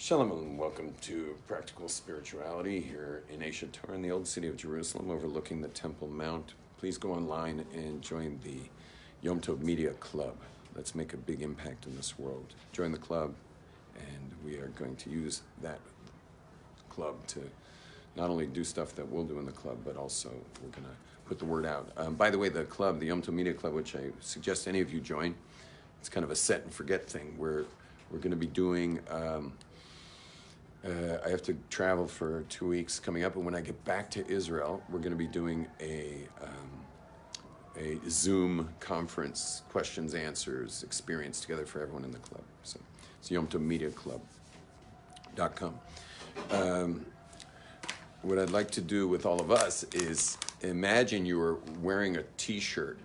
Shalom and welcome to Practical Spirituality here in Aish HaTorah in the Old City of Jerusalem overlooking the Temple Mount. Please go online and join the Yom Tov Media Club. Let's make a big impact in this world. Join the club, and we are going to use that club to not only do stuff that we'll do in the club, but also we're going to put the word out. By the way, the club, the Yom Tov Media Club, which I suggest any of you join, it's kind of a set and forget thing where we're going to be doing... I have to travel for 2 weeks coming up, and when I get back to Israel, we're going to be doing a Zoom conference, questions, answers, experience together for everyone in the club. So it's YomTovMediaClub.com. What I'd like to do with all of us is imagine you were wearing a T-shirt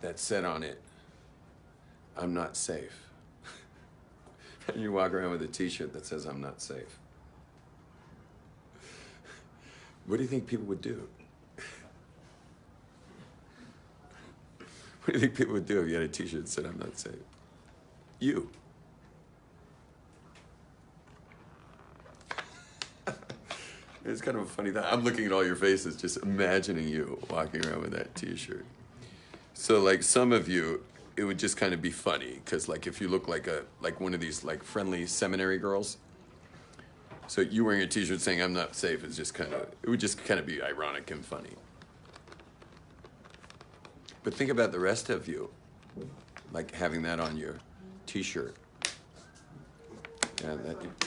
that said on it, "I'm not safe." And you walk around with a T-shirt that says, "I'm not safe." What do you think people would do? What do you think people would do if you had a T-shirt that said, "I'm not safe"? You. It's kind of a funny thing. I'm looking at all your faces, just imagining you walking around with that T-shirt. So like some of you, it would just kind of be funny because like if you look like one of these like friendly seminary girls, so you wearing a T-shirt saying "I'm not safe" is just kind of, it would just kind of be ironic and funny. But think about the rest of you, like having that on your T-shirt. Yeah,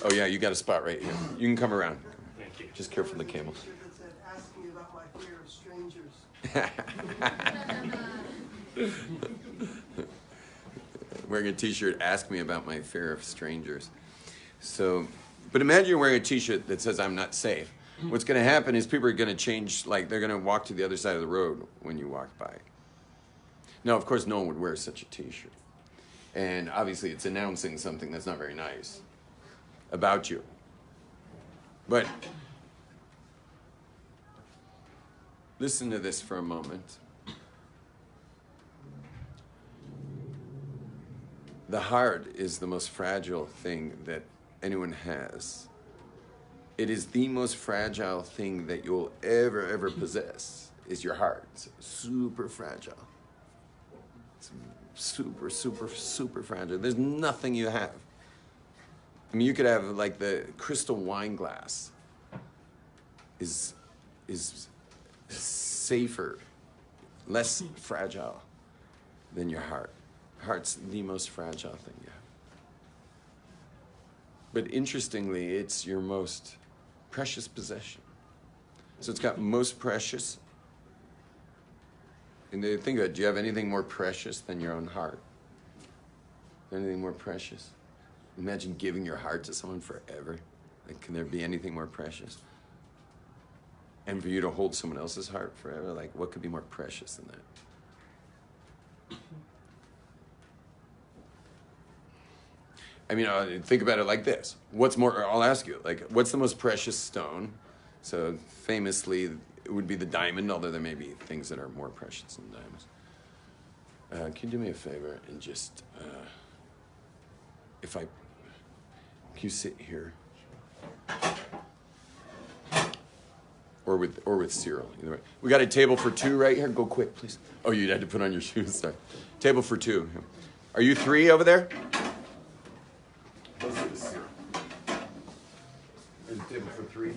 oh yeah, you got a spot right here. You can come around. Thank you. Just careful of the camel. Ask me about my fear of strangers. Wearing a T-shirt, "Ask me about my fear of strangers." So, but imagine you're wearing a T-shirt that says "I'm not safe." What's going to happen is people are going to change, like they're going to walk to the other side of the road when you walk by. Now, of course, no one would wear such a T-shirt. And obviously it's announcing something that's not very nice about you. But listen to this for a moment. The heart is the most fragile thing that anyone has. It is the most fragile thing that you'll ever possess, is your heart. It's super fragile. It's super fragile. There's nothing you have. I mean, you could have like the crystal wine glass is safer, less fragile than your heart. Heart's the most fragile thing you have. But interestingly, it's your most precious possession. So it's got most precious. And they think about it, do you have anything more precious than your own heart? Anything more precious? Imagine giving your heart to someone forever. Like, can there be anything more precious? And for you to hold someone else's heart forever, like what could be more precious than that? I mean, think about it like this. What's more, I'll ask you, like, what's the most precious stone? So famously, it would be the diamond, although there may be things that are more precious than diamonds. Can you do me a favor and just, can you sit here? Or with Cyril, either way. We got a table for two right here. Go quick, please. Oh, you had to put on your shoes, sorry. Table for two. Are you three over there? Let's do this here. There's a table for three.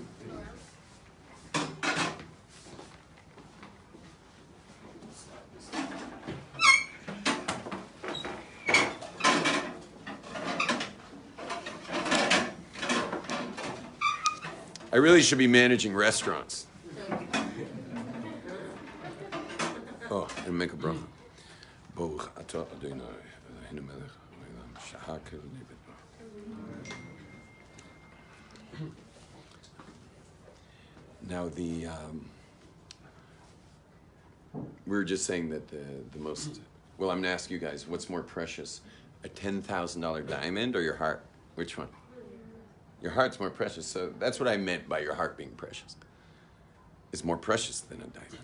I really should be managing restaurants. Oh, and make a bracha. Baruch atah Adonai Eloheinu melech haolam shehakel lebedo. Now we were just saying that the most, well, I'm going to ask you guys, what's more precious, a $10,000 diamond or your heart? Which one? Your heart's more precious, so that's what I meant by your heart being precious. It's more precious than a diamond.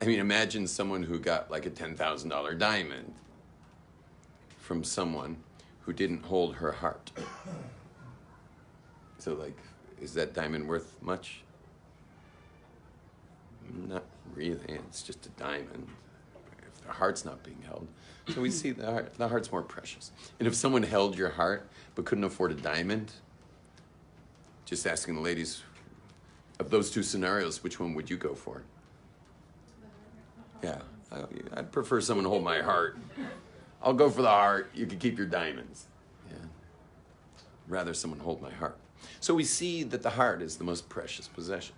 I mean, imagine someone who got like a $10,000 diamond from someone who didn't hold her heart. So, like, is that diamond worth much? Not really. It's just a diamond. If the heart's not being held. So we see the heart's more precious. And if someone held your heart but couldn't afford a diamond, just asking the ladies, of those two scenarios, which one would you go for? Yeah, I'd prefer someone to hold my heart. I'll go for the heart. You can keep your diamonds. Yeah. Rather someone hold my heart. So we see that the heart is the most precious possession.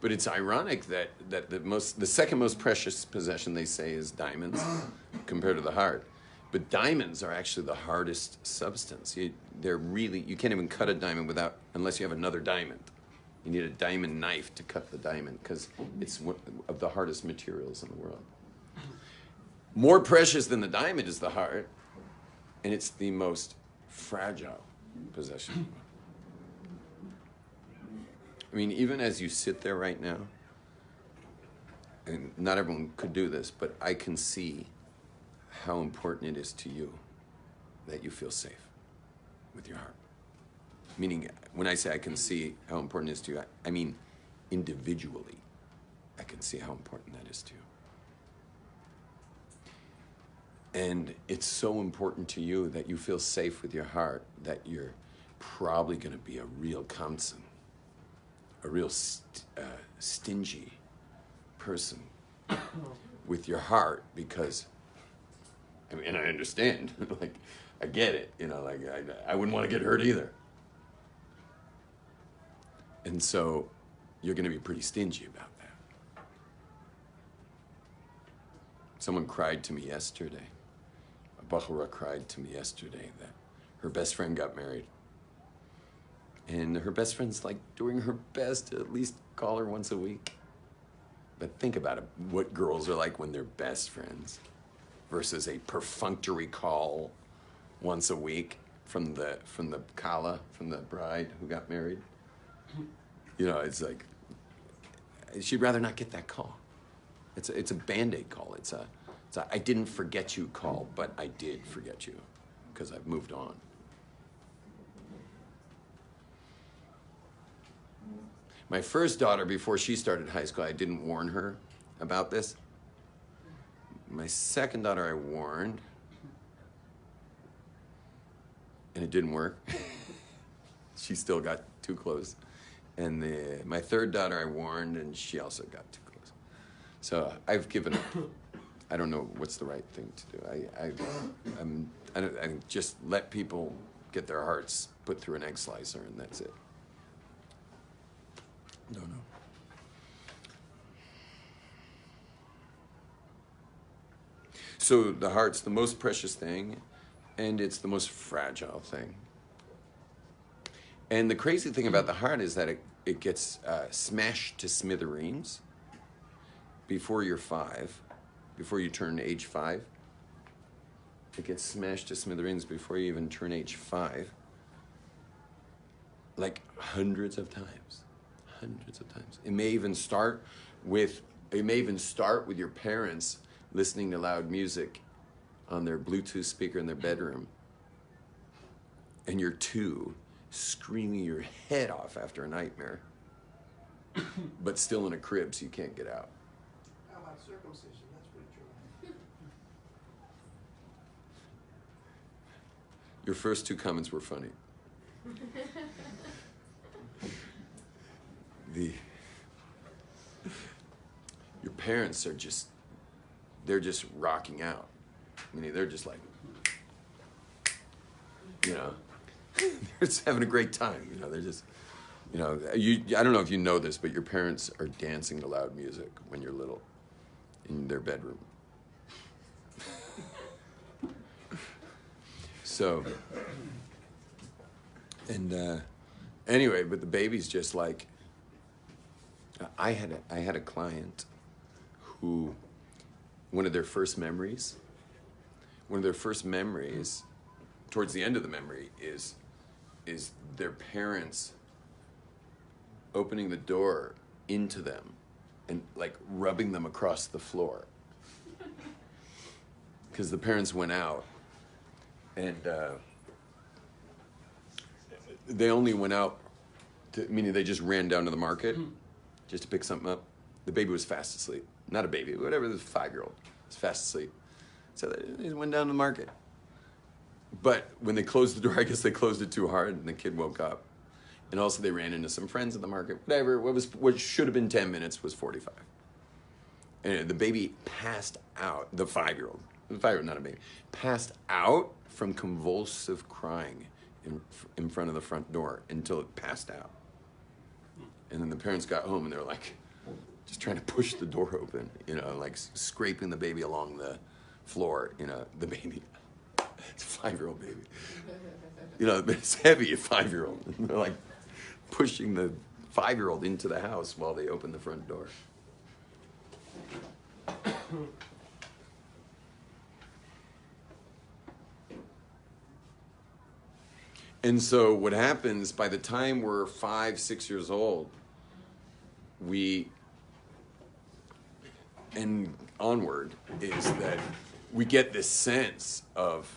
But it's ironic that the second most precious possession, they say, is diamonds compared to the heart. But diamonds are actually the hardest substance. You can't even cut a diamond unless you have another diamond. You need a diamond knife to cut the diamond because it's one of the hardest materials in the world. More precious than the diamond is the heart, and it's the most fragile possession. I mean, even as you sit there right now, and not everyone could do this, but I can see how important it is to you that you feel safe with your heart. Meaning, when I say I can see how important it is to you, I mean individually, I can see how important that is to you. And it's so important to you that you feel safe with your heart that you're probably going to be a real kamsen, a real stingy person with your heart, because, I mean, and I understand, like, I get it, like, I wouldn't want to get hurt either. And so you're going to be pretty stingy about that. Someone cried to me yesterday. A Bahura cried to me yesterday that her best friend got married. And her best friend's like doing her best to at least call her once a week. But think about it, what girls are like when they're best friends versus a perfunctory call once a week from the kala, from the bride who got married. It's like, she'd rather not get that call. It's a Band-Aid call. It's a I didn't forget you call, but I did forget you because I've moved on. My first daughter, before she started high school, I didn't warn her about this. My second daughter, I warned, and it didn't work. She still got too close. And my third daughter, I warned, and she also got too close. So I've given up. I don't know what's the right thing to do. I just let people get their hearts put through an egg slicer, and that's it. No. So the heart's the most precious thing, and it's the most fragile thing. And the crazy thing about the heart is that it gets smashed to smithereens before you're 5, before you turn age 5. It gets smashed to smithereens before you even turn age 5. Like hundreds of times. It may even start with your parents listening to loud music on their Bluetooth speaker in their bedroom. And you're 2, screaming your head off after a nightmare, but still in a crib so you can't get out. How about circumcision? That's pretty true. Your first 2 comments were funny. Your parents are they're just rocking out. I mean, they're just like, they're just having a great time. They're just, I don't know if you know this, but your parents are dancing to loud music when you're little in their bedroom. So, and anyway, but the baby's just like, I had a client who, one of their first memories, towards the end of the memory, is their parents opening the door into them and like rubbing them across the floor. Because the parents went out, and they only went out meaning they just ran down to the market just to pick something up. The baby was fast asleep. Not a baby, whatever, the 5-year-old was fast asleep. So they went down to the market. But when they closed the door, I guess they closed it too hard and the kid woke up. And also they ran into some friends at the market. Whatever, what should have been 10 minutes was 45. And the baby passed out, the 5-year-old, not a baby, passed out from convulsive crying in front of the front door until it passed out. And then the parents got home and they were like, just trying to push the door open, like scraping the baby along the floor, the baby. It's a 5-year-old baby. It's heavy, a 5-year-old. And they're like pushing the 5-year-old into the house while they open the front door. And so what happens by the time we're 5, 6 years old, and onward, is that we get this sense of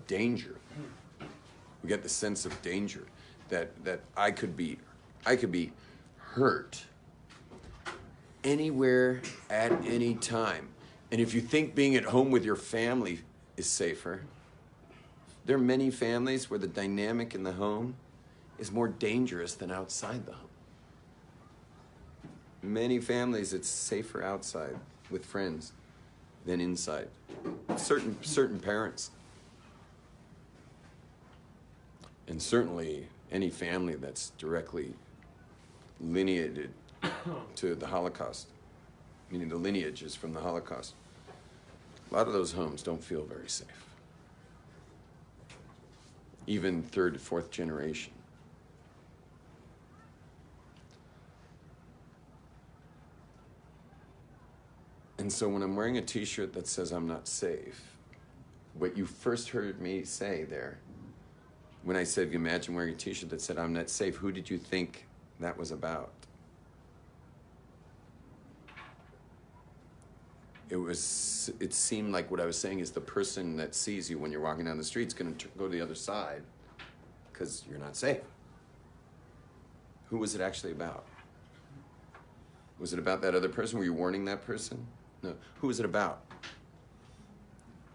danger. We get the sense of danger that I could be hurt anywhere at any time. And if you think being at home with your family is safer, there are many families where the dynamic in the home is more dangerous than outside the home. Many families, it's safer outside with friends than inside. Certain parents. And certainly any family that's directly lineated to the Holocaust, meaning the lineage is from the Holocaust. A lot of those homes don't feel very safe. Even 3rd, 4th generation. And so when I'm wearing a t-shirt that says I'm not safe, what you first heard me say there, when I said, imagine wearing a t-shirt that said I'm not safe, who did you think that was about? It seemed like what I was saying is the person that sees you when you're walking down the street is going to go to the other side because you're not safe. Who was it actually about? Was it about that other person? Were you warning that person? No. Who was it about?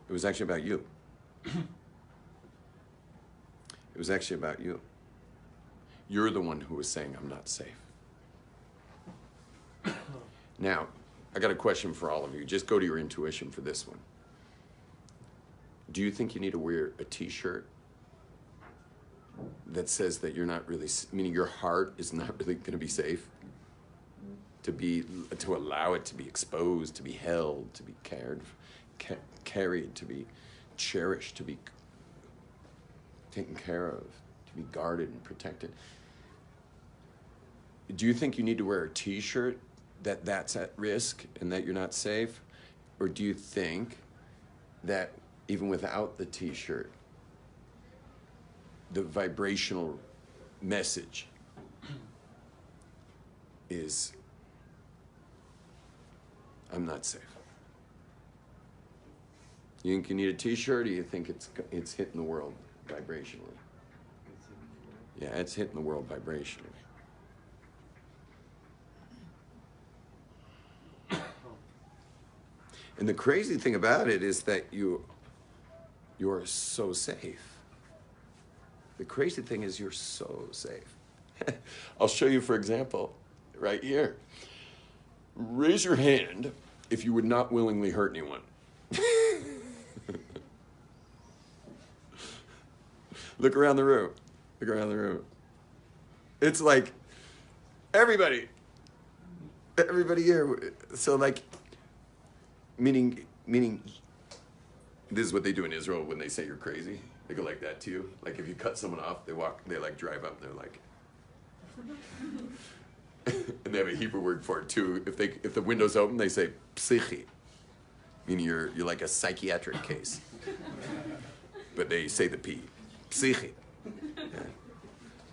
It was actually about you. It was actually about you. You're the one who was saying, I'm not safe. Now, I got a question for all of you. Just go to your intuition for this one. Do you think you need to wear a t-shirt that says that you're not really, meaning your heart is not really going to be safe? To allow it to be exposed, to be held, to be carried, to be cherished, to be taken care of, to be guarded and protected. Do you think you need to wear a t-shirt that's at risk and that you're not safe? Or do you think that even without the t-shirt, the vibrational message is, I'm not safe? You think you need a t-shirt, or you think it's hitting the world vibrationally? Yeah, it's hitting the world vibrationally. And the crazy thing about it is that you're so safe. The crazy thing is you're so safe. I'll show you, for example, right here. Raise your hand if you would not willingly hurt anyone. Look around the room. Look around the room. It's like everybody here. So like, meaning, this is what they do in Israel when they say you're crazy. They go like that to you. Like if you cut someone off, they like drive up and they're like, and they have a Hebrew word for it too. If the window's open, they say psichi, meaning you're like a psychiatric case. But they say the P, psichi. Yeah.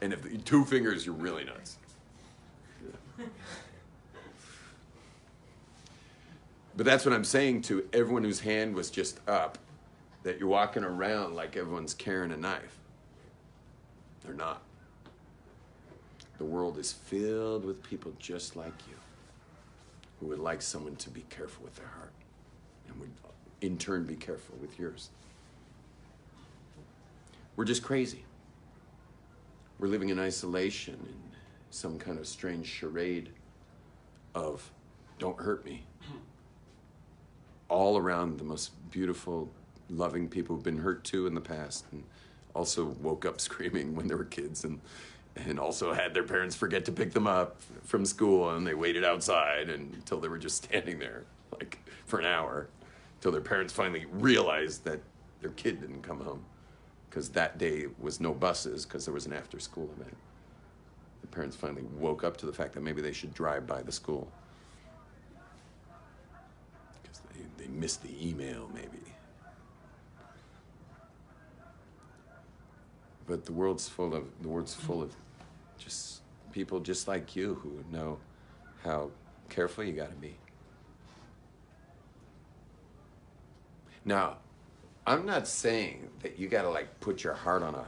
And if 2 fingers, you're really nuts. Yeah. But that's what I'm saying to everyone whose hand was just up, that you're walking around like everyone's carrying a knife. They're not. The world is filled with people just like you who would like someone to be careful with their heart and would in turn be careful with yours. We're just crazy. We're living in isolation in some kind of strange charade of don't hurt me. All around the most beautiful, loving people who've been hurt too in the past and also woke up screaming when they were kids and also had their parents forget to pick them up from school and they waited outside until they were just standing there like for an hour until their parents finally realized that their kid didn't come home because that day was no buses because there was an after school event. The parents finally woke up to the fact that maybe they should drive by the school because they missed the email maybe. But the world's full of just people just like you who know how careful you got to be. Now, I'm not saying that you got to like put your heart on a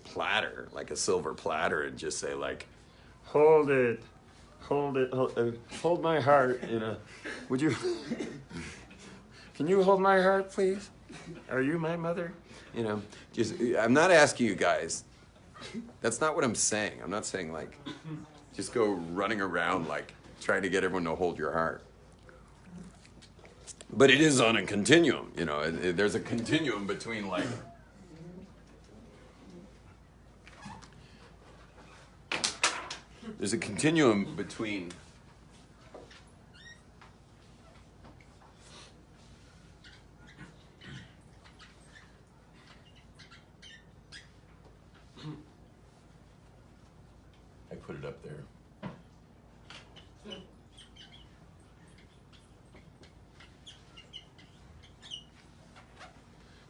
platter, like a silver platter, and just say like, hold my heart, you know. Would you? Can you hold my heart, please? Are you my mother? You know, just, I'm not asking you guys. That's not what I'm saying. I'm not saying like, just go running around like trying to get everyone to hold your heart. But it is on a continuum, you know. There's a continuum between like, there's a continuum between I put it up there.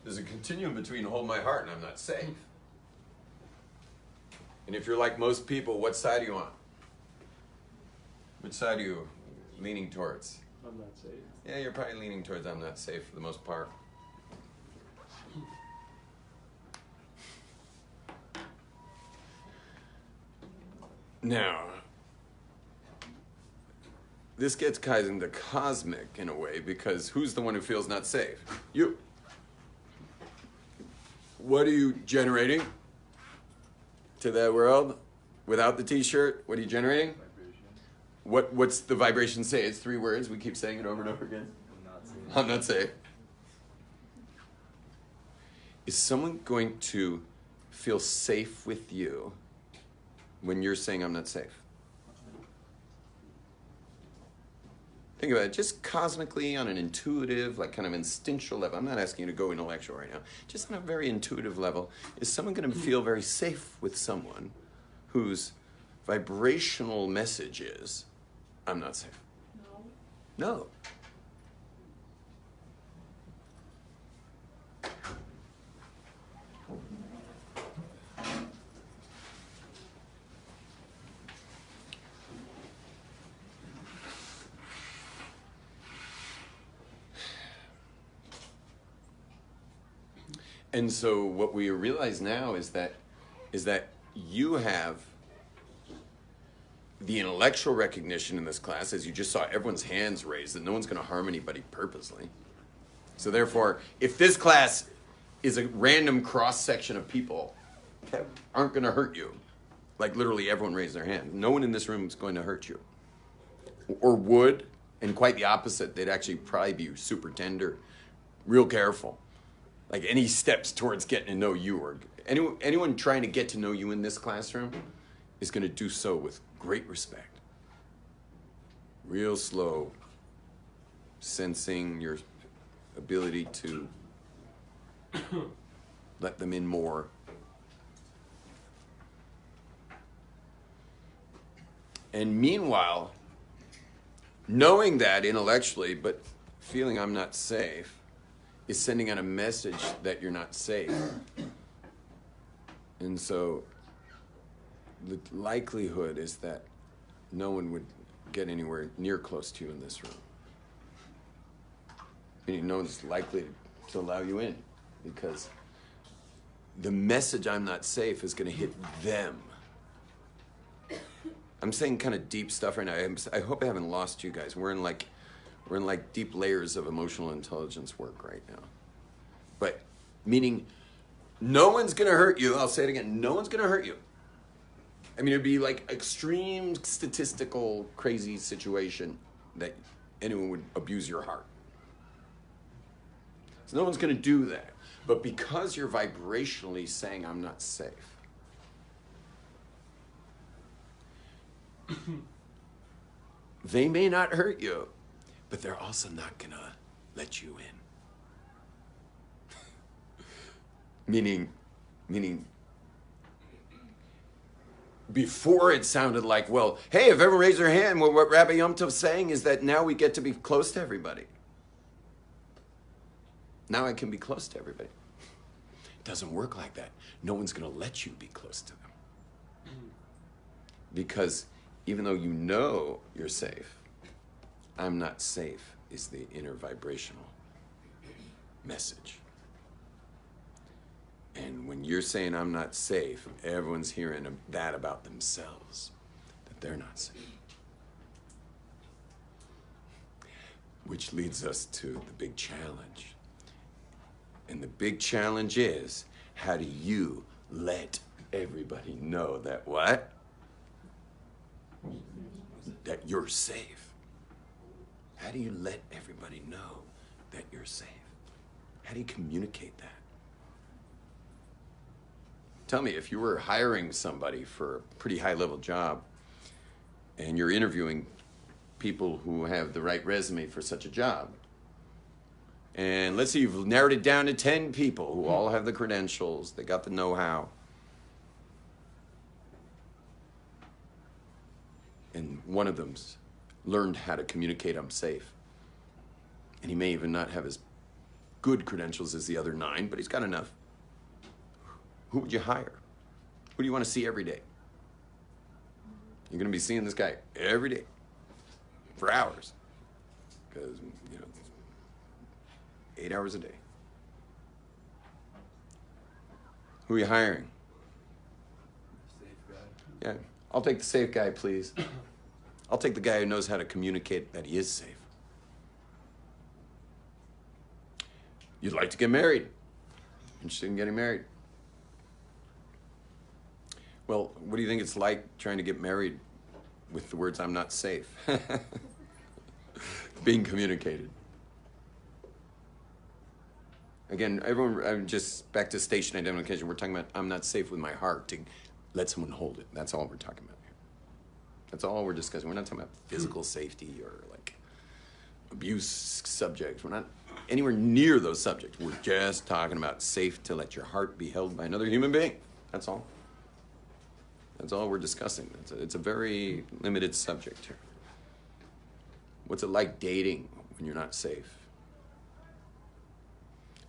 There's a continuum between hold my heart and I'm not safe. And if you're like most people, what side are you on? Which side are you leaning towards? I'm not safe. Yeah, you're probably leaning towards I'm not safe for the most part. Now, this gets kind of into cosmic in a way because who's the one who feels not safe? You. What are you generating to the world without the t-shirt? What are you generating? Vibration. What's the vibration say? It's 3 words. We keep saying it over and over again. I'm not safe. I'm not safe. Is someone going to feel safe with you when you're saying I'm not safe? Think about it, just cosmically on an intuitive, like kind of instinctual level. I'm not asking you to go intellectual right now. Just on a very intuitive level. Is someone going to feel very safe with someone whose vibrational message is, I'm not safe? No. No. And so what we realize now is that you have the intellectual recognition in this class, as you just saw everyone's hands raised, that no one's going to harm anybody purposely. So therefore, if this class is a random cross-section of people that aren't going to hurt you, like literally everyone raised their hand, no one in this room is going to hurt you. Or would, and quite the opposite, they'd actually probably be super tender, real careful. Like any steps towards getting to know you, or anyone trying to get to know you in this classroom is going to do so with great respect. Real slow, sensing your ability to let them in more. And meanwhile, knowing that intellectually, but feeling I'm not safe, is sending out a message that you're not safe. And so the likelihood is that no one would get anywhere near close to you in this room. Meaning no one's likely to allow you in because the message I'm not safe is going to hit them. I'm saying kind of deep stuff right now. I hope I haven't lost you guys. We're in like deep layers of emotional intelligence work right now. But meaning no one's going to hurt you. I'll say it again. No one's going to hurt you. I mean, it'd be like extreme statistical crazy situation that anyone would abuse your heart. So no one's going to do that. But because you're vibrationally saying I'm not safe, they may not hurt you, but they're also not going to let you in. Meaning, before it sounded like, well, hey, if everyone raised their hand, well, what Rabbi Yom Tov's saying is that now we get to be close to everybody. Now I can be close to everybody. It doesn't work like that. No one's going to let you be close to them. Because even though you know you're safe, I'm not safe is the inner vibrational message. And when you're saying I'm not safe, everyone's hearing that about themselves, that they're not safe. Which leads us to the big challenge. And the big challenge is, how do you let everybody know that what? That you're safe. How do you let everybody know that you're safe? How do you communicate that? Tell me, if you were hiring somebody for a pretty high-level job and you're interviewing people who have the right resume for such a job, and let's say you've narrowed it down to 10 people who all have the credentials, they got the know-how, and one of them's learned how to communicate I'm safe, and he may even not have as good credentials as the other 9, but he's got enough. Who would you hire? Who do you want to see every day? You're going to be seeing this guy every day for hours, because 8 hours a day. Who are you hiring? Safe guy. Yeah, I'll take the safe guy, please. I'll take the guy who knows how to communicate that he is safe. You'd like to get married. Interested in getting married. Well, what do you think it's like trying to get married with the words I'm not safe? Being communicated. Again, everyone, I'm just back to station identification. We're talking about I'm not safe with my heart to let someone hold it. That's all we're talking about here. That's all we're discussing. We're not talking about physical safety or like abuse subjects. We're not anywhere near those subjects. We're just talking about safe to let your heart be held by another human being. That's all. That's all we're discussing. It's a very limited subject here. What's it like dating when you're not safe?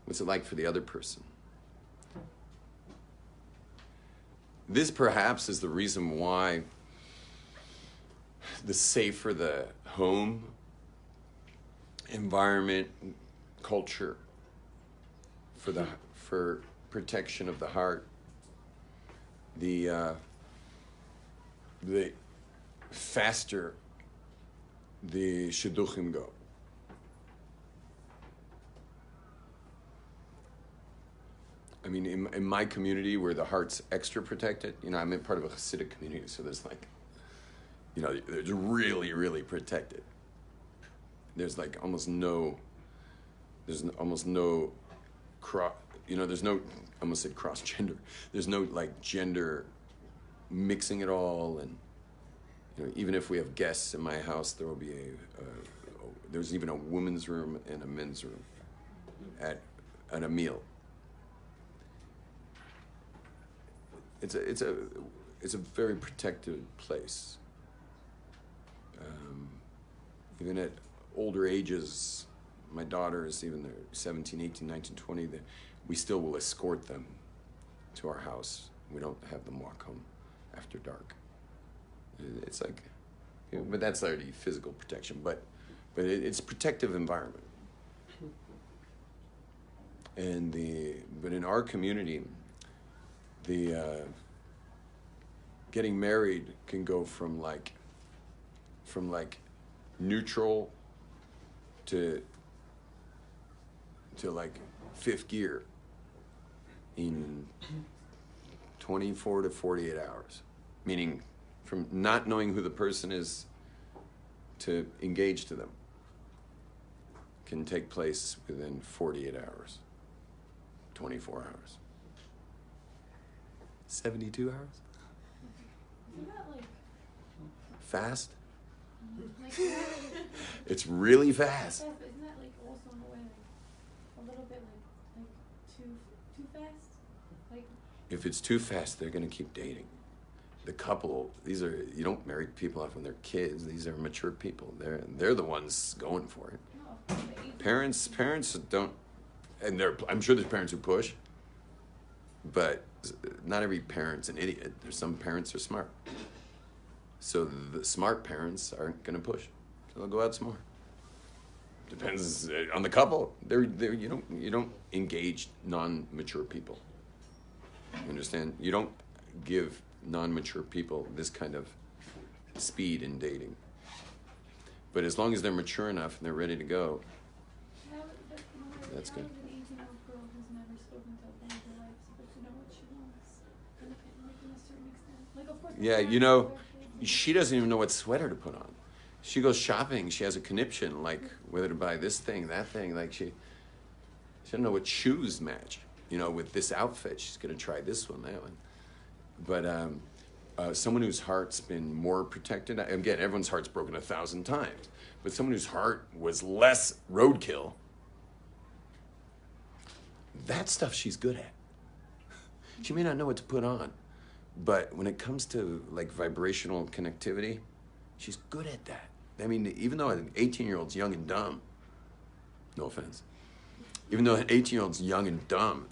What's it like for the other person? This perhaps is the reason why the safer the home, environment, culture, for protection of the heart, the faster the shidduchim go. I mean, in my community where the heart's extra protected, I'm in part of a Hasidic community, so there's like, there's really, really protected. There's like almost no cross, there's no, I almost said cross gender. There's no like gender mixing it all, and even if we have guests in my house, there will be there's even a women's room and a men's room at a meal. It's a very protected place. Even at older ages, my daughters, even they're 17, 18, 19, 20, we still will escort them to our house. We don't have them walk home after dark. It's like, but that's already physical protection, but it's a protective environment. But in our community, getting married can go from like neutral to like fifth gear in 24 to 48 hours. Meaning from not knowing who the person is to engage to them can take place within 48 hours, 24 hours, 72 hours. Isn't that like Fast? like It's really fast. but isn't that like also in a way like a little bit like too fast? Like If it's too fast, they're going to keep dating. The couple, you don't marry people off when they're kids. These are mature people. They're the ones going for it. no, the age Parents don't, and I'm sure there's parents who push, but not every parent's an idiot. There's some parents are smart. So the smart parents aren't going to push. So they'll go out some more. Depends on the couple. You don't engage non-mature people. You understand? You don't give non-mature people this kind of speed in dating. But as long as they're mature enough and they're ready to go, that's good. How is an 18-year-old girl who's never spoken to a boy in her life supposed to know what she wants? And like in a certain extent, like of course. yeah, you know, she doesn't even know what sweater to put on. She goes shopping. She has a conniption, like whether to buy this thing, that thing. Like she doesn't know what shoes match. You know, with this outfit, she's gonna try this one, that one. But someone whose heart's been more protected. Again, everyone's heart's broken 1,000 times. But someone whose heart was less roadkill. That stuff she's good at. She may not know what to put on, but when it comes to like vibrational connectivity, she's good at that. I mean, even though an 18-year-old's young and dumb, no offense, even though an 18-year-old's young and dumb,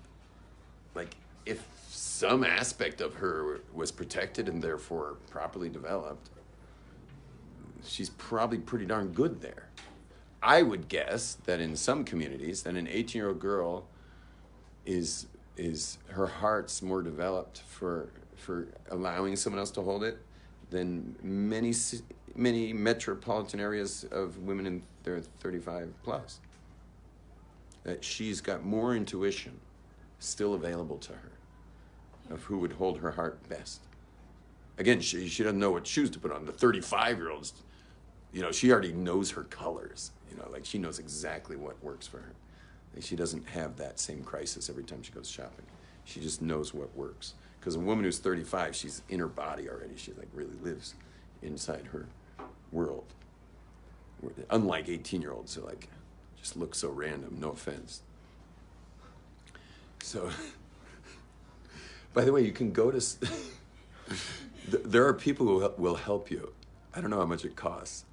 like if some aspect of her was protected and therefore properly developed, she's probably pretty darn good there. I would guess that in some communities, that an 18-year-old girl is her heart's more developed for allowing someone else to hold it than many metropolitan areas of women in their 35 plus. That she's got more intuition still available to her of who would hold her heart best. Again, she doesn't know what shoes to put on. The 35-year-old's, you know, she already knows her colors. You know, like she knows exactly what works for her. Like she doesn't have that same crisis every time she goes shopping. She just knows what works. Because a woman who's 35, she's in her body already. She like really lives inside her world. Unlike 18-year-olds who like just look so random, no offense. So, by the way, you can go to, there are people who will help you. I don't know how much it costs.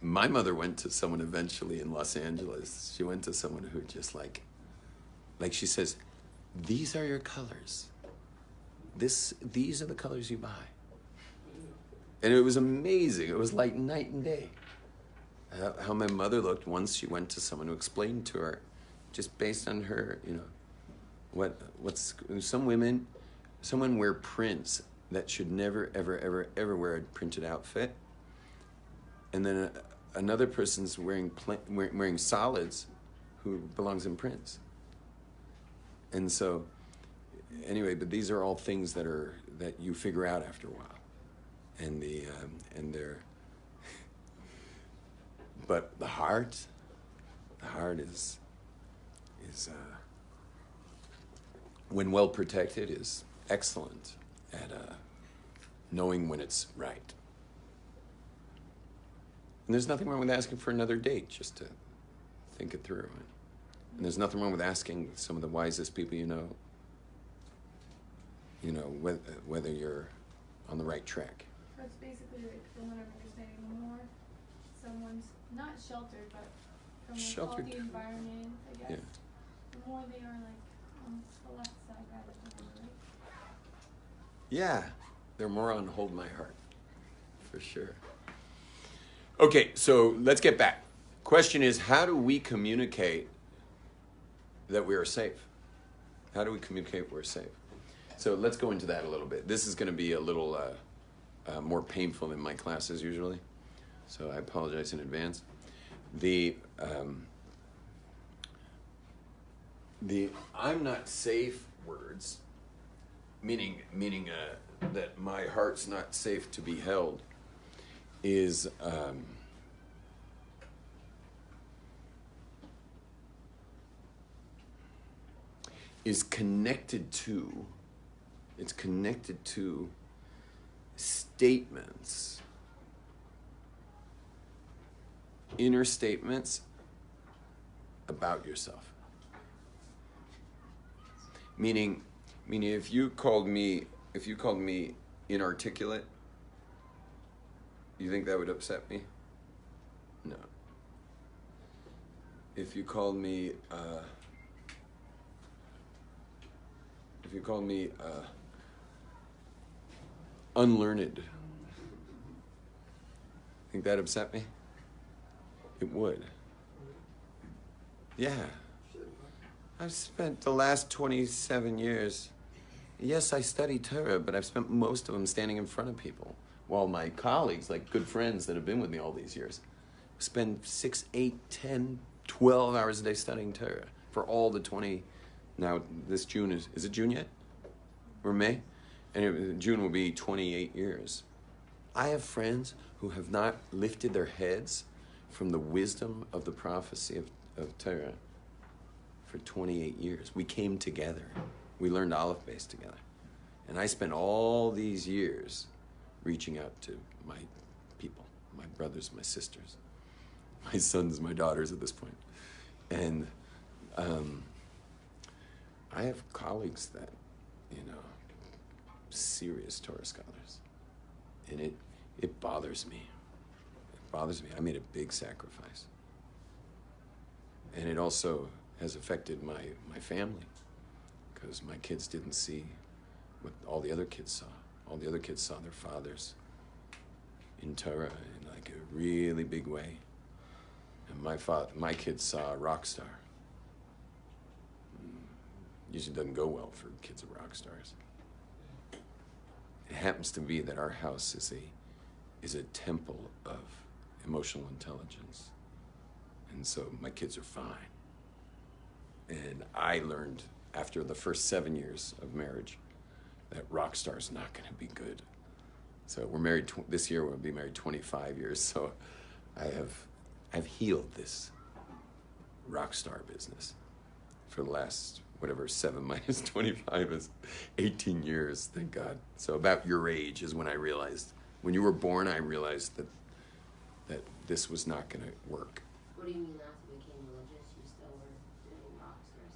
My mother went to someone eventually in Los Angeles. She went to someone who just like she says, these are your colors. These are the colors you buy. And it was amazing. It was like night and day. How my mother looked once she went to someone who explained to her, just based on her, you know, what's some women wear prints that should never, ever, ever, ever wear a printed outfit. And then another person's wearing solids who belongs in prints. And so, anyway, but these are all things that you figure out after a while. And they're, but the heart is when well protected, is excellent at knowing when it's right. And there's nothing wrong with asking for another date, just to think it through. And there's nothing wrong with asking some of the wisest people you know, whether you're on the right track. So it's basically like, from what I'm understanding, the more someone's not sheltered, but from like all Sheltered. the environment, I guess, Yeah. the more they are like on the left side rather than on the right. Yeah, they're more on Hold My Heart, for sure. Okay, so let's get back. Question is, how do we communicate that we are safe? How do we communicate we're safe? So let's go into that a little bit. This is going to be a little more painful than my classes usually, so I apologize in advance. The I'm not safe words, meaning that my heart's not safe to be held, is connected to, it's connected to statements, inner statements about yourself. Meaning if you called me inarticulate, you think that would upset me? No. If you called me unlearned, think that upset me? It would. Yeah. I've spent the last 27 years, yes, I studied Torah, but I've spent most of them standing in front of people. While my colleagues, like good friends that have been with me all these years, spend 6, 8, 10, 12 hours a day studying Torah for all the 20, now this June, is it June yet? Or May? And June will be 28 years. I have friends who have not lifted their heads from the wisdom of the prophecy of Torah for 28 years. We came together. We learned Aleph Beis together. And I spent all these years reaching out to my people, my brothers, my sisters, my sons, my daughters at this point. And I have colleagues that, serious Torah scholars. And it bothers me. It bothers me. I made a big sacrifice. And it also has affected my family, because my kids didn't see what all the other kids saw. All the other kids saw their fathers in Torah in like a really big way. And my kids saw a rock star. Usually doesn't go well for kids of rock stars. It happens to be that our house is a temple of emotional intelligence. And so my kids are fine. And I learned after the first 7 years of marriage that rock star's not going to be good. So we're married, this year we'll be married 25 years. So I've healed this rock star business for the last, whatever, 7 minus 25 is 18 years, thank God. So about your age is when I realized, when you were born, I realized that this was not going to work. What do you mean after you became religious, you still were doing rock star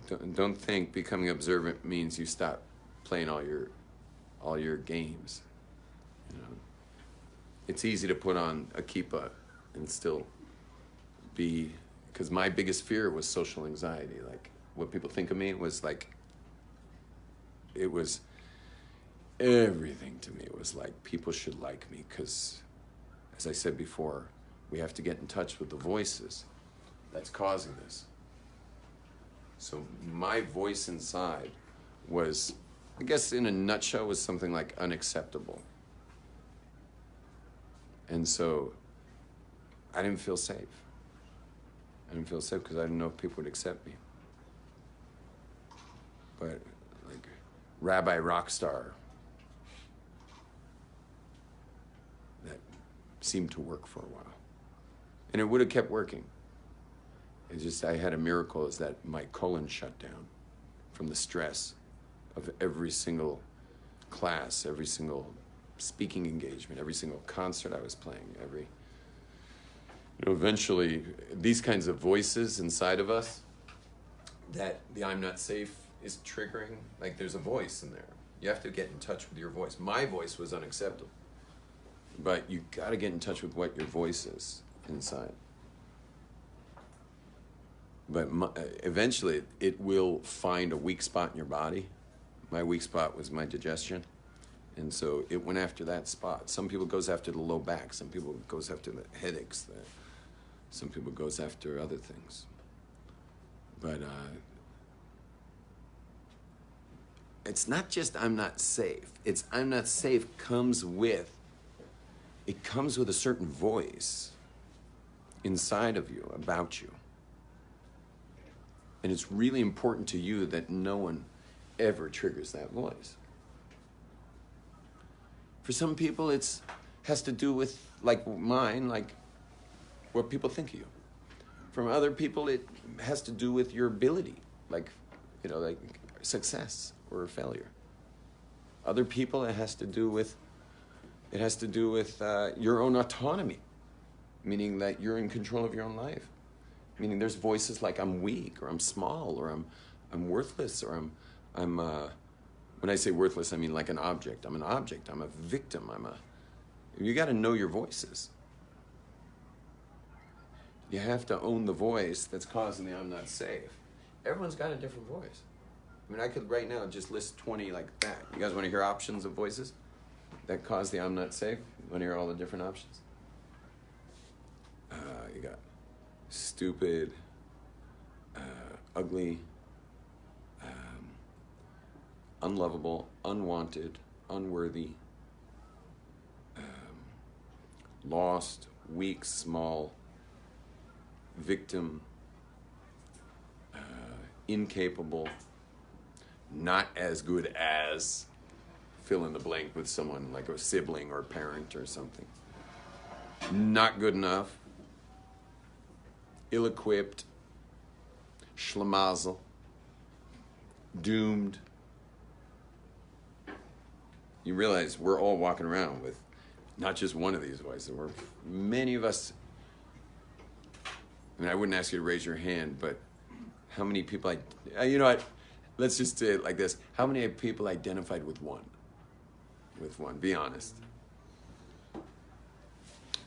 stuff? Yeah. Don't think becoming observant means you stop playing all your games. It's easy to put on a kippah and still be, because my biggest fear was social anxiety. Like what people think of me was like, it was everything to me. It was like people should like me because, as I said before, we have to get in touch with the voices that's causing this. So my voice inside was, I guess in a nutshell, was something like unacceptable. And so I didn't feel safe. I didn't feel safe because I didn't know if people would accept me. But like Rabbi Rockstar, that seemed to work for a while. And it would have kept working. It's just I had a miracle, is that my colon shut down from the stress of every single class, every single speaking engagement, every single concert I was playing, eventually these kinds of voices inside of us that the I'm not safe is triggering, like there's a voice in there. You have to get in touch with your voice. My voice was unacceptable, but you got to get in touch with what your voice is inside. But eventually it will find a weak spot in your body. My weak spot was my digestion. And so it went after that spot. Some people goes after the low back. Some people goes after the headaches. Some people goes after other things. But it's not just I'm not safe. It's I'm not safe comes with a certain voice inside of you, about you. And it's really important to you that no one ever triggers that voice. For some people, it's has to do with, like mine, like what people think of you. From other people, it has to do with your ability, like, like success or failure. Other people, it has to do with your own autonomy, meaning that you're in control of your own life. Meaning there's voices like I'm weak, or I'm small, or I'm worthless, or I'm when I say worthless, I mean like an object. I'm an object. I'm a victim. You got to know your voices. You have to own the voice that's causing the I'm not safe. Everyone's got a different voice. I mean, I could right now just list 20 like that. You guys want to hear options of voices that cause the I'm not safe? You want to hear all the different options? You got stupid, ugly, unlovable, unwanted, unworthy, lost, weak, small, victim, incapable, not as good as, fill in the blank with someone like a sibling or a parent or something, not good enough, ill-equipped, schlemazel, doomed. You realize we're all walking around with not just one of these voices. Many of us, I mean, I wouldn't ask you to raise your hand, but how many people, you know what, let's just say it like this. How many people identified with one? With one, be honest.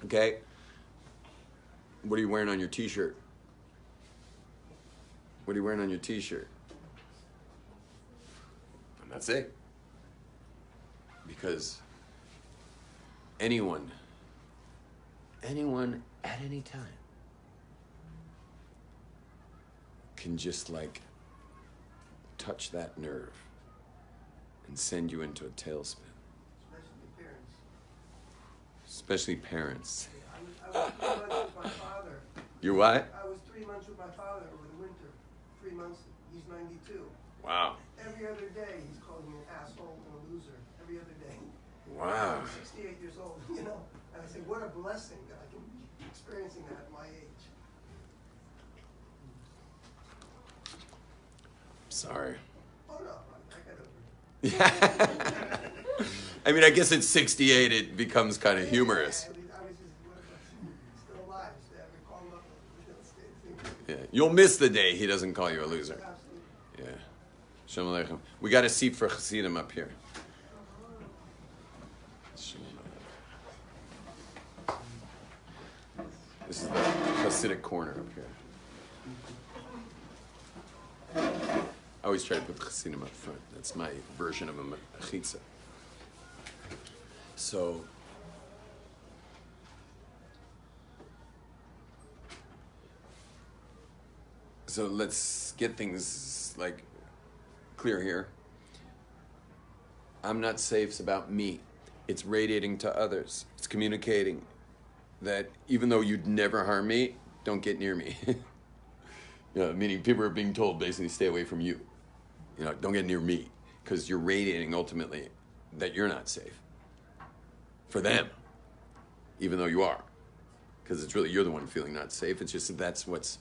Okay? What are you wearing on your t-shirt? What are you wearing on your t-shirt? And that's it. Because anyone at any time can just like touch that nerve and send you into a tailspin. Especially parents. I was 3 months with my father. You what? I was 3 months with my father over the winter. 3 months, he's 92. Wow. Every other day he's calling me an asshole and a loser. Every other day. Wow. I'm 68 years old, And I say, what a blessing that I can be experiencing that at my age. Sorry. Oh no, I got over it. Yeah. I mean, I guess at 68 it becomes kind of humorous. I was just, what a blessing. Still alive. So I call him up. Yeah. You'll miss the day he doesn't call you a loser. Absolutely. Yeah. Shalom Aleichem. We got a seat for Hasidim up here. This is the Hasidic corner up here. I always try to put Hasidim up front. That's my version of a mechitza. So let's get things like clear here. I'm not safe. It's about me. It's radiating to others. It's communicating that even though you'd never harm me, don't get near me. Meaning people are being told basically stay away from you. Don't get near me, because you're radiating ultimately that you're not safe for them, even though you are, because it's really you're the one feeling not safe. It's just that's what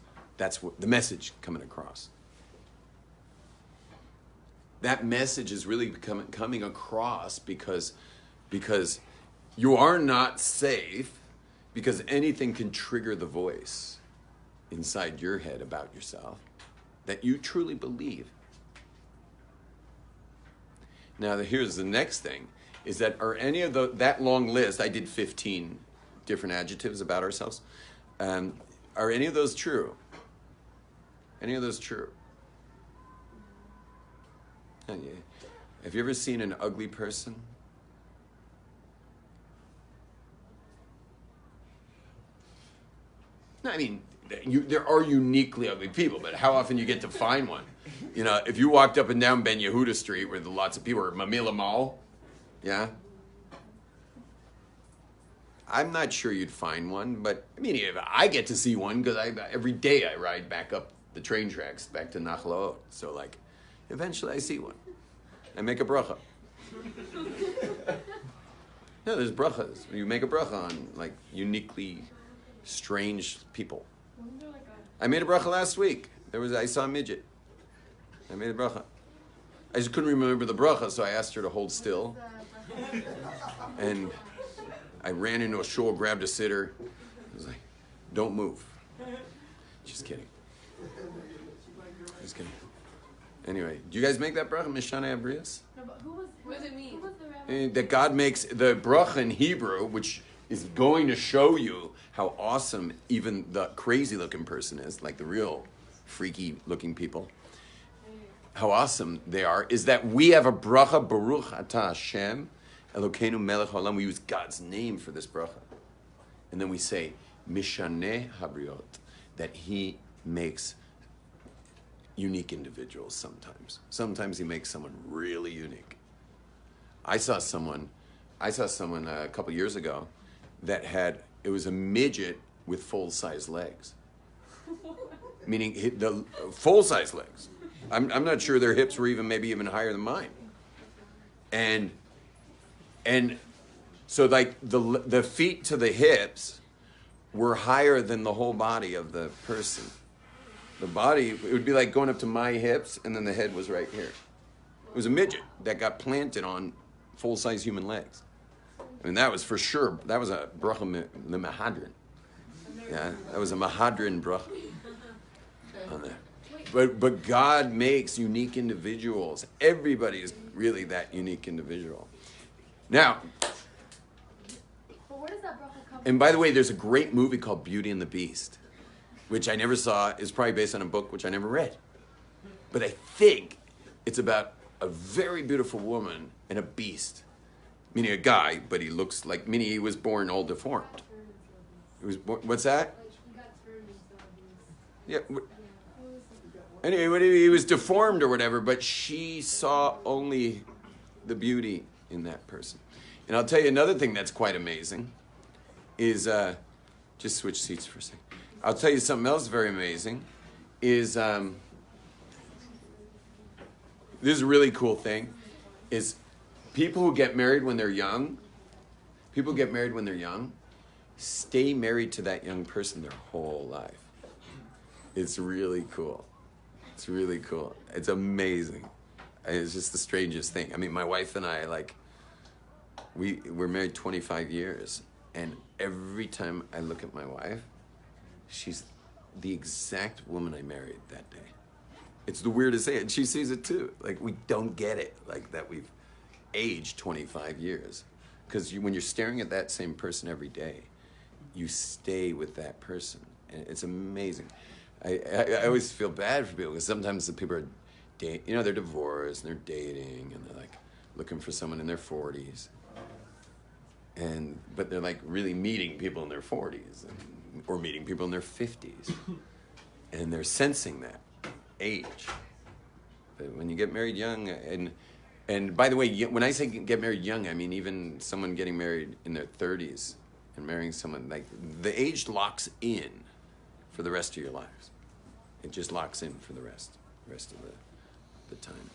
the message coming across. That message is really coming across because you are not safe, because anything can trigger the voice inside your head about yourself that you truly believe. Now, here's the next thing, is that are any of that long list, I did 15 different adjectives about ourselves, are any of those true? Any of those true? Have you ever seen an ugly person? I mean, there are uniquely ugly people, but how often you get to find one? You know, if you walked up and down Ben Yehuda Street where lots of people are Mamila Mall, yeah, I'm not sure you'd find one, but I mean, I get to see one because every day I ride back up the train tracks back to Nachlaot. So, like, eventually I see one. I make a bracha. No, there's brachas. You make a bracha on, like, uniquely strange people. Wasn't there like a I made a bracha last week. I saw a midget. I made a bracha. I just couldn't remember the bracha, so I asked her to hold still. And I ran into a shul, grabbed a sitter. I was like, don't move. Just kidding. Just kidding. Anyway, do you guys make that bracha, Mishana Abrius? no, but who was? What does it mean? Who was the rabbi? That God makes the bracha in Hebrew, which is going to show you how awesome even the crazy looking person is, like the real freaky looking people. How awesome they are, is that we have a bracha, Baruch Atah Hashem, Elokeinu Melech Haolam. We use God's name for this bracha. And then we say, Mishaneh Habriot, that he makes unique individuals sometimes. Sometimes he makes someone really unique. I saw someone a couple years ago that it was a midget with full-size legs. Meaning the full-size legs. I'm not sure their hips were maybe even higher than mine. And so like the feet to the hips were higher than the whole body of the person. The body, it would be like going up to my hips and then the head was right here. It was a midget that got planted on full-size human legs. I mean, that was for sure, that was a bracha the Mahadran. Yeah, that was a Mahadran bracha on that. But God makes unique individuals. Everybody is really that unique individual. Now, But where does that bracha come from? and by the way, there's a great movie called Beauty and the Beast, which I never saw. Is probably based on a book which I never read. But I think it's about a very beautiful woman and a beast. Meaning a guy, but he looks like, meaning he was born all deformed. He was born, what's that? Like he got turned and stuff. Yeah. Anyway, he was deformed or whatever, but she saw only the beauty in that person. And I'll tell you another thing that's quite amazing is, just switch seats for a second. I'll tell you something else very amazing is, this is a really cool thing, is people who get married when they're young, stay married to that young person their whole life. It's really cool. It's really cool. It's amazing. It's just the strangest thing. I mean, my wife and I, like, we're married 25 years, and every time I look at my wife, she's the exact woman I married that day. It's the weirdest thing, and she sees it too. Like, we don't get it, like, that we've aged 25 years. Because when you're staring at that same person every day, you stay with that person, and it's amazing. I always feel bad for people because sometimes the people are they're divorced and they're dating and they're like looking for someone in their 40s, but they're like really meeting people in their 40s or meeting people in their 50s, and they're sensing that age. But when you get married young, and by the way, when I say get married young, I mean even someone getting married in their 30s and marrying someone, like, the age locks in for the rest of your lives. It just locks in for the rest of the time.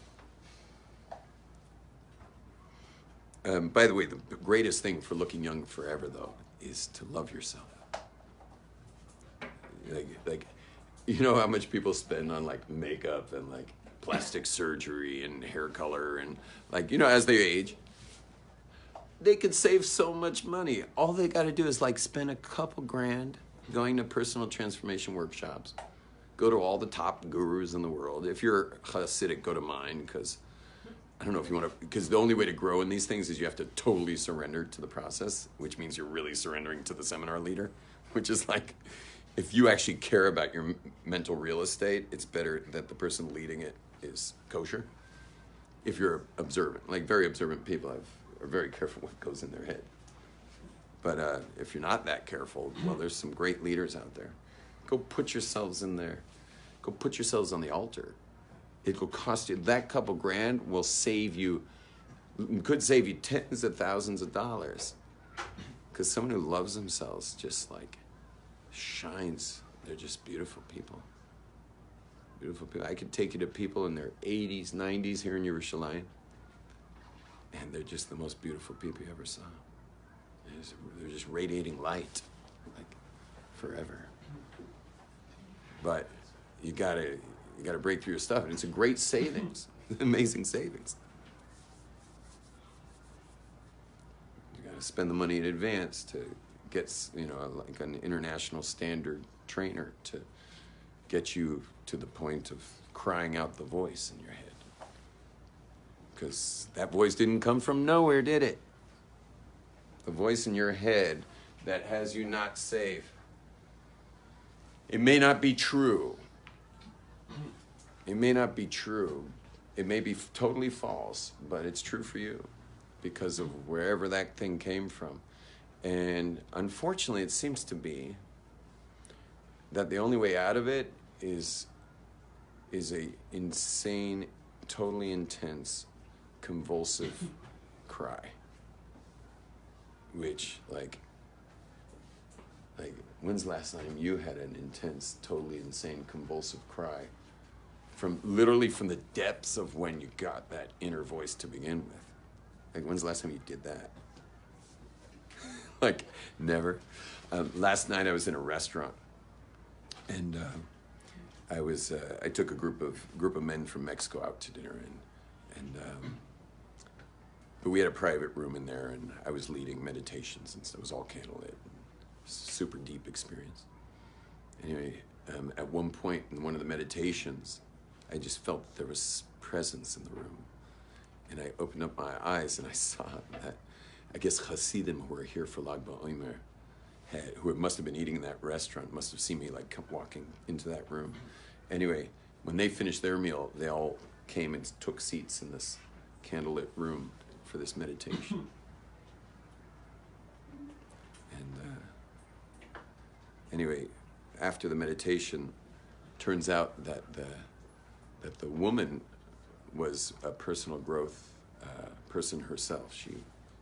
By the way, the greatest thing for looking young forever, though, is to love yourself. Like, you know how much people spend on, like, makeup and, like, plastic surgery and hair color and, like, you know, as they age, they could save so much money. All they got to do is, like, spend a couple grand going to personal transformation workshops. Go to all the top gurus in the world. If you're Hasidic, go to mine, because I don't know if you want to, because the only way to grow in these things is you have to totally surrender to the process, which means you're really surrendering to the seminar leader, which is like, if you actually care about your mental real estate, it's better that the person leading it is kosher. If you're observant, like very observant people are very careful what goes in their head. But if you're not that careful, well, there's some great leaders out there. Go put yourselves in there. Go put yourselves on the altar It will cost you, that couple grand will save you, could save you tens of thousands of dollars. Because someone who loves themselves just like shines. They're just beautiful people. Beautiful people. I could take you to people in their 80s, 90s here in Yerushalayim, and they're just the most beautiful people you ever saw. They're just radiating light, like forever. But you gotta break through your stuff, and it's a great savings, amazing savings. You gotta spend the money in advance to get, like an international standard trainer to get you to the point of crying out the voice in your head. Because that voice didn't come from nowhere, did it? The voice in your head that has you not safe. It may not be true. It may not be true. It may be totally false, but it's true for you because of wherever that thing came from. And unfortunately, it seems to be that the only way out of it is a insane, totally intense, convulsive cry. Which, like, when's the last time you had an intense, totally insane, convulsive cry? Literally from the depths of when you got that inner voice to begin with. Like, when's the last time you did that? Like, never. Last night I was in a restaurant, and I took a group of men from Mexico out to dinner, but we had a private room in there, and I was leading meditations, and so it was all candlelit. Super deep experience. Anyway, at one point in one of the meditations, I just felt that there was presence in the room. And I opened up my eyes, and I saw that, I guess, Hasidim who were here for Lag BaOmer, who must have been eating in that restaurant, must have seen me like walking into that room. Anyway, when they finished their meal, they all came and took seats in this candlelit room for this meditation. And anyway, after the meditation, turns out that the woman was a personal growth person herself.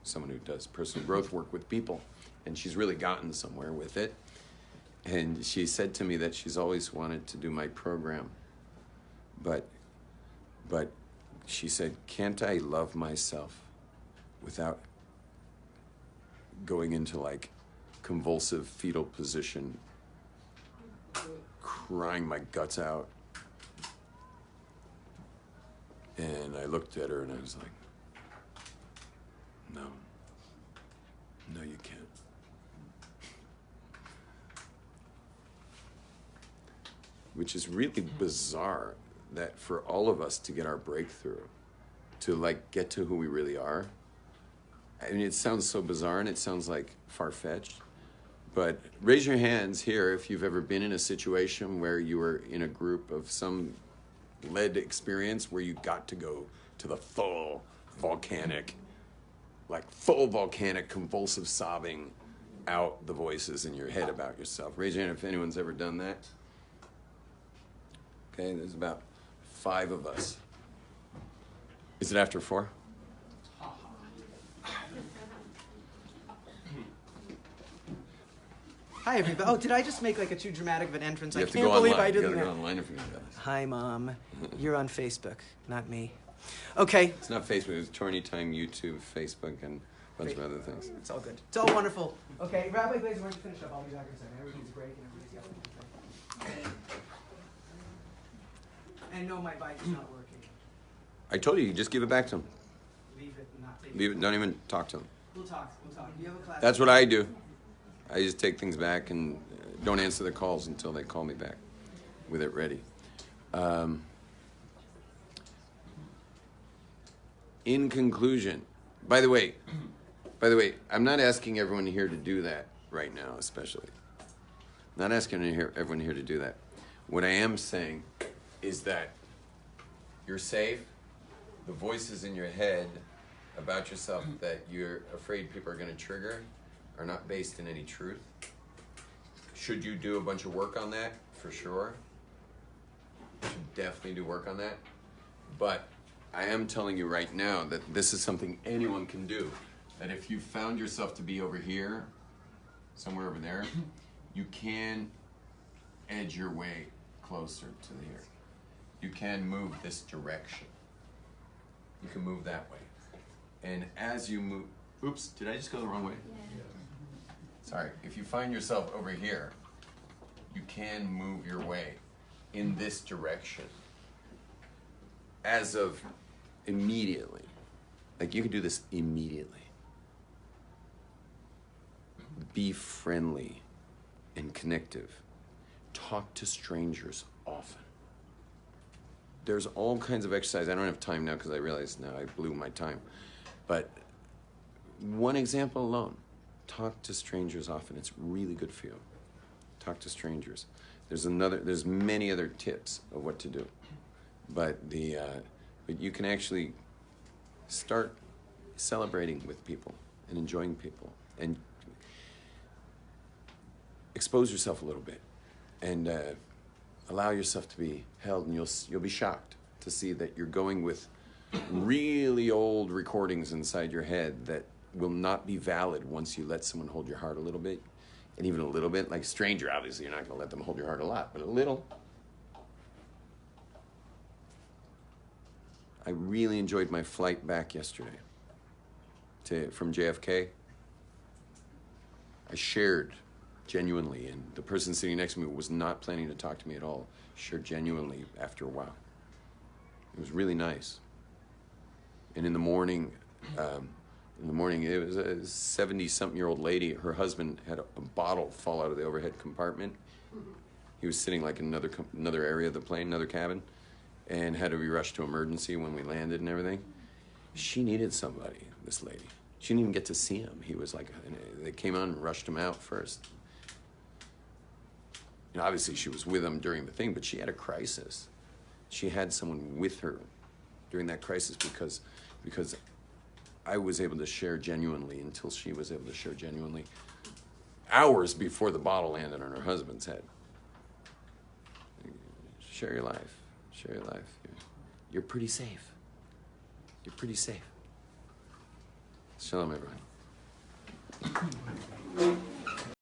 Someone who does personal growth work with people, and she's really gotten somewhere with it. And she said to me that she's always wanted to do my program, but she said, can't I love myself without going into like convulsive fetal position, crying my guts out? And I looked at her and I was like, no, you can't. Which is really bizarre, that for all of us to get our breakthrough, to like get to who we really are. I mean, it sounds so bizarre and it sounds like far-fetched, but raise your hands here if you've ever been in a situation where you were in a group of some led experience where you got to go to the full volcanic convulsive sobbing out the voices in your head about yourself. Raise your hand if anyone's ever done that. Okay, there's about 5 of us. Is it after 4? Hi, everybody. Oh, did I just make like a too dramatic of an entrance? You I have to can't go believe online. I You didn't gotta know. go online if you're gonna do this. Hi, Mom. You're on Facebook, not me. Okay. It's not Facebook, it's Torny Time, YouTube, Facebook, and a bunch of other things. It's all good. It's all wonderful. Okay, Rabbi Glazer, why don't you finish up? I'll be back in a second. Everything's great and everybody's got something to say. And no, my bike is not working. I told you, just give it back to him. Leave it and not take it. Leave it, don't even talk to him. We'll talk. You have a class. That's what I do. I just take things back and don't answer the calls until they call me back with it ready. In conclusion, by the way, I'm not asking everyone here to do that right now, especially. Not asking everyone here to do that. What I am saying is that you're safe. The voices in your head about yourself that you're afraid people are going to trigger are not based in any truth. Should you do a bunch of work on that? For sure. You should definitely do work on that. But I am telling you right now that this is something anyone can do. That if you found yourself to be over here, somewhere over there, you can edge your way closer to here. You can move this direction. You can move that way. And as you move, oops, did I just go the wrong way? Yeah. Sorry, if you find yourself over here, you can move your way in this direction. As of immediately. Like you can do this immediately. Be friendly and connective. Talk to strangers often. There's all kinds of exercise. I don't have time now because I realize now I blew my time. But one example alone, talk to strangers often. It's really good for you. Talk to strangers. There's many other tips of what to do. But but you can actually start celebrating with people and enjoying people and expose yourself a little bit and allow yourself to be held, and you'll be shocked to see that you're going with really old recordings inside your head that will not be valid once you let someone hold your heart a little bit, and even a little bit. Like a stranger, obviously, you're not going to let them hold your heart a lot, but a little. I really enjoyed my flight back yesterday from JFK. I shared genuinely, and the person sitting next to me was not planning to talk to me at all. Shared genuinely after a while. It was really nice. And in the morning, it was a 70-something-year-old lady. Her husband had a bottle fall out of the overhead compartment. He was sitting like in another area of the plane, another cabin, and had to be rushed to emergency when we landed and everything. She needed somebody, this lady. She didn't even get to see him. He was like, they came on and rushed him out first. You know, obviously she was with him during the thing, but she had a crisis. She had someone with her during that crisis because I was able to share genuinely until she was able to share genuinely hours before the bottle landed on her husband's head. Share your life. Share your life. You're pretty safe. You're pretty safe. Shalom, everyone.